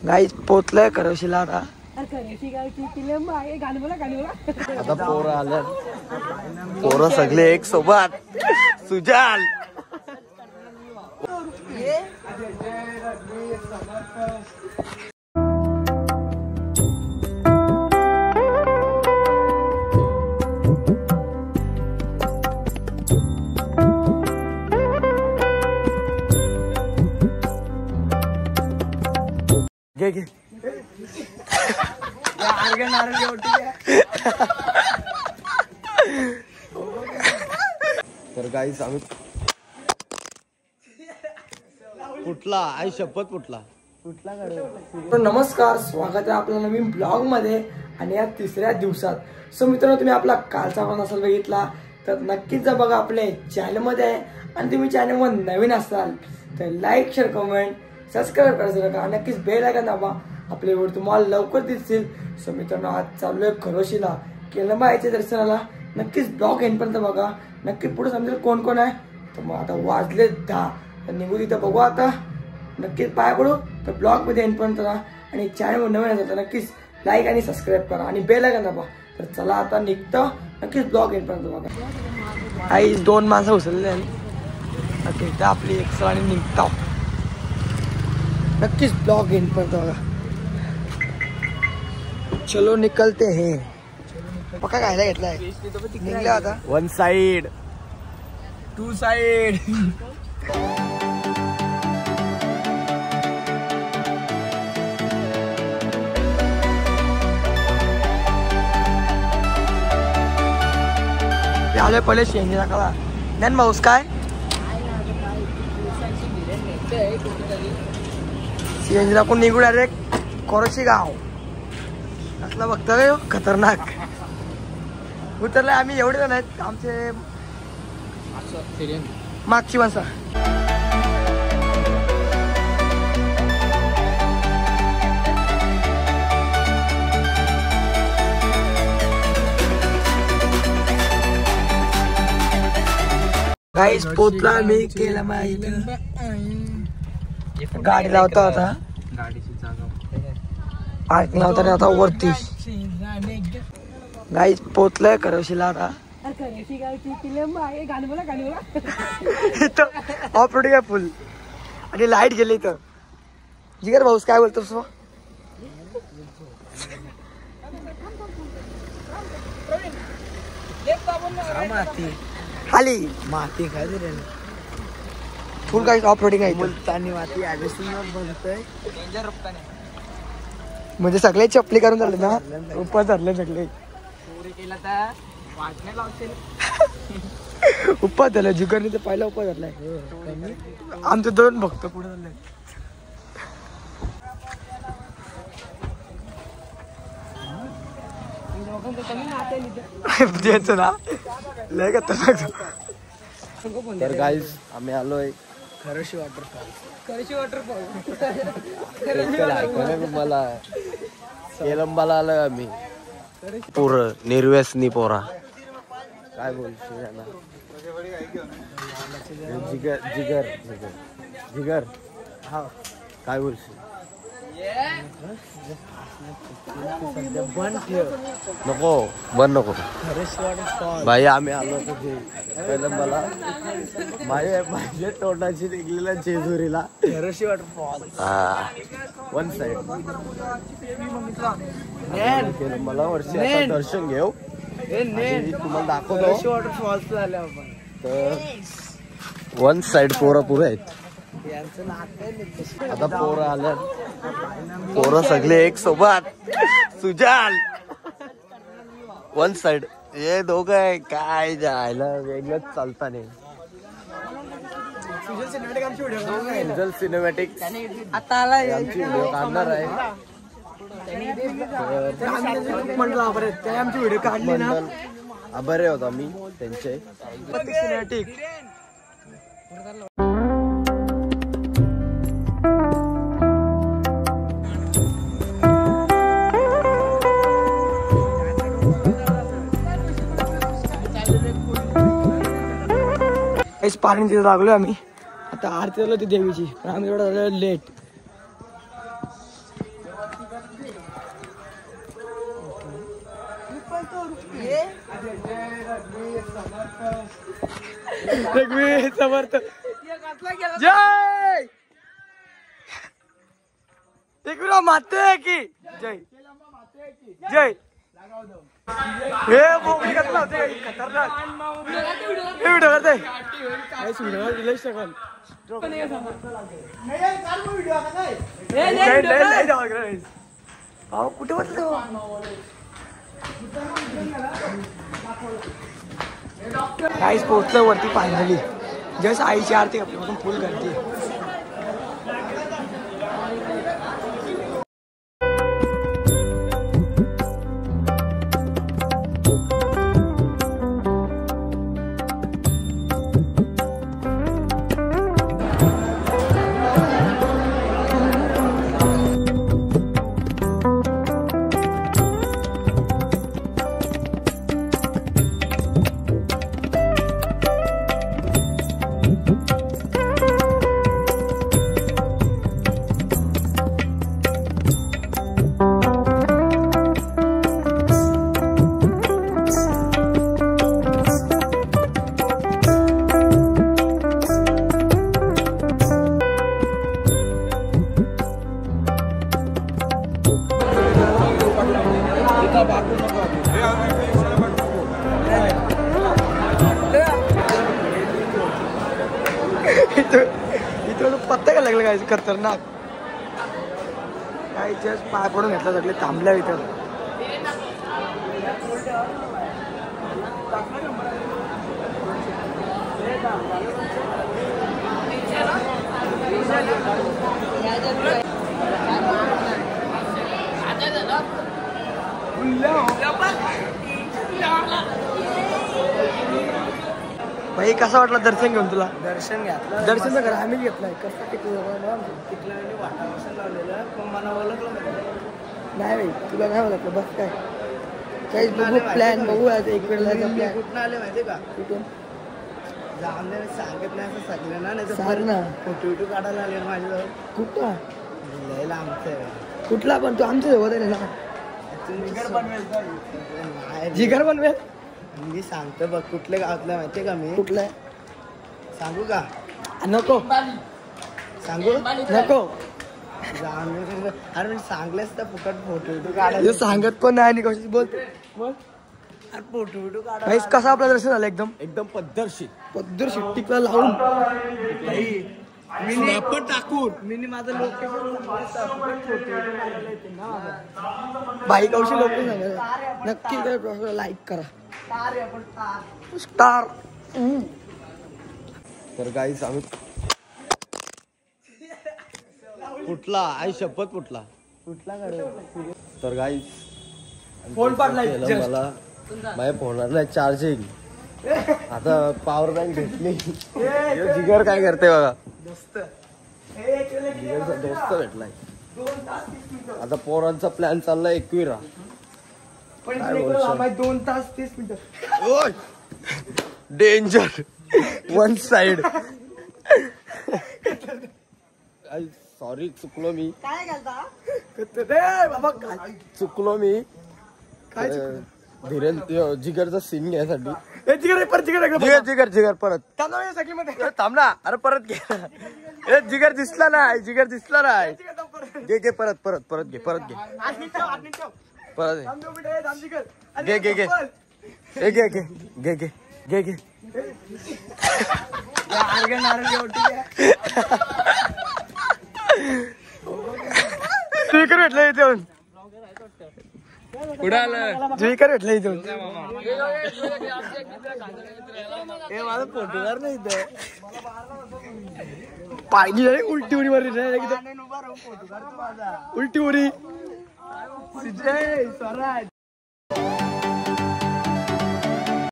गाईस पोचलंय करवशीला आता. आता पोरं आल्या, पोरं सगळे एक सोबत. सुजाल घे घे. तर गाईस आम्ही फुटला, आई शपथ फुटला. नमस्कार, स्वागत आहे आपल्या नवीन ब्लॉग मध्ये आणि या तिसऱ्या दिवसात. सो मित्रांनो, तुम्ही आपला कालचा ब्लॉग असाल बघितला तर नक्कीच जा बघा, आपल्या चॅनल मध्ये आहे. आणि तुम्ही चॅनल मध्ये नवीन असाल तर लाईक, शेअर, कमेंट, सबस्क्राईब करायचं का, नक्कीच बेल आयकॉन दाबा. आपले व्हिडिओ तुम्हाला लवकर दिसतील. सो मित्रांनो, आज चालू आहे खरोशीला केलंबा याच्या दर्शनाला. नक्कीच ब्लॉग एंडपर्यंत बघा, नक्की पुढे समजेल कोण कोण आहे. तर मग आता वाजले 10, तर निघू तिथं बघू आता. नक्कीच पाय पडू तर ब्लॉग मध्ये एंडपर्यंत राहा. आणि चॅनल नवीन असेल तर नक्कीच लाईक आणि सबस्क्राईब करा आणि बेल आयकॉन दाबा. तर चला आता निघतं, नक्कीच ब्लॉग एंडपर्यंत बघा. आई 2 माणसं उचलले आहेत आपली एक आणि निघता. नक्कीच ब्लॉग एंडपर्यंत बघा. चलो निकलते हैं. पक्का खायला घेतलाय, निघला आता. 1 साइड 2 साइड. आले पहिले शेंगी दाखवा. ज्ञान भाऊस काय सीएनजी दाखवून निघू डायरेक्ट कोरोची गाव. असला बघतोय खतरनाक. उतरले आम्ही एवढे जण आहेत, आमचे मागची माणसं. गाईस पोचला मी केला माहिती. गाडी लावता होता, गाडीची जागा पार्क लावता आता वरती. गाईस पोचलंय करवशीला आता. ऑफ रोडिंग आहे फुल आणि लाईट गेली इथं. जिगर भाऊस काय बोलतोस? खाली माती काय फुल काही ऑफ रोडिंग आहे. मुलतानी माती बनतोय. म्हणजे सगळे चपली करून झाले ना, उपर धरले सगळे. उपर धरले जिगरने तर पहिला उपर धरलाय. आमचे 2 भक्त पुढे झाले. ना लय खतरनाक. तर गाईस आम्ही आलोय खरोशी वॉटरफॉल. मला केलंबाला आलोय आम्ही. पोरं निर्व्यसनी पोरा. काय बोलशील याला? जिगर जिगर जिगर जिगर हा काय बोलशील? नको बंद नको भाई. आम्ही आलो केलंबाला. माझ्या तोंडाची निघलेल्या जेजुरीला खरोशी वॉटरफॉल. 1 साइड केलंबाला वर्षी दर्शन घेऊ. तुम्हाला दाखवतो वॉटरफॉल्स झाले आपण. तर 1 साइड पोरं पुरे आहेत. आता पोरं आल्या, पोरं सगळे एक सोबत. सुजाल 1 साइड. हे दोघं आहे काय जायला वेगळंच चालताना. सुजल सिनेमॅटिक आता आला आमची व्हिडिओ काढणार आहे. म्हटलं आमची व्हिडिओ काढली ना, आभारी होतो आम्ही त्यांचे. सिनेमॅटिक पाणी तिथे लागलो आम्ही. आता आरती झालं ती देवीची, पण आम्ही एवढं झालं लेट. रघुवीर समर्थ जय रघुवीर माते की जय जय हे बोबडी कसला होते खतरनाक हे व्हिडिओ करते काय सुंदर रिलेश शकल कुठे वाटलं काहीच पोहोचलं वरती फायनली जस्ट आईची आरती आपल्यापासून फुल करते इथं पत्ता का लागला काय खतरनाक काय जस्ट पाय पडून घेतला सगळे थांबल्या इथं भाई कसा वाटला दर्शन घेऊन तुला दर्शन घेतलं दर्शन तर आम्ही घेतलाय कसं टिकलं तिथलं वाटावसन लावलेलं पण मला ओळखलं नाही भाई तुला नाही ओळखलं बस काय काहीच बघू प्लॅन बघू आता एक वेळ जायचा प्लॅन कुठं आले माहिती का कुठून जामने सांगत नाही असं सगळं ना नाही सांग ना फोटो काढायला आले माझ्याजवळ कुठं लिहायला आमचं कुठला पण तू आमच्या सोबत आहे ना जिगर बनवेल मी सांगतो बघ कुठल्या गावातलं माहितीये का मी कुठलं सांगू का नको सांगू नको अरे मी सांगलेस तर फुकट फोटो काढायला हे सांगत पण नाही आणि कशी बोल बोल अरे फोटो काढा काहीच कसं आपलं दर्शन झालं एकदम पद्धतशीर पद्धर शिट्टीला लावून मिनी पण टाकून मिनी माझं लोकेशन बाई कौशी लोक सांगा नक्की लाईक करा स्टार तर गाईस आम्ही कुठला आई शपथ कुठला तर गाईस फोन पडलाय मला माझ्या फोनला चार्जिंग आता पॉवर बँक घेतली जिगर काय करते बघा जिगरचा दोस्त भेटलाय आता पोरांचा प्लॅन चाललाय 21 2 तास 30 मिनिटं डेंजर वन साइड सॉरी चुकलो मी बाबा काय चुकलो मी धीरेंद्र जिगरचा सीन घ्यायसाठी जिगर परत थांब ना अरे परत घे जिगर दिसला नाही जिगर दिसला नाही घे परत घे परत घे घे घे घे घे घे घे घे घे स्पीकर भेटलं इथून पुढे आलं स्पीकर भेटलं इथून माझा फोटोकार नाही पाहिजे रे उलटी उडी मारली उलटी उडी जय स्वराज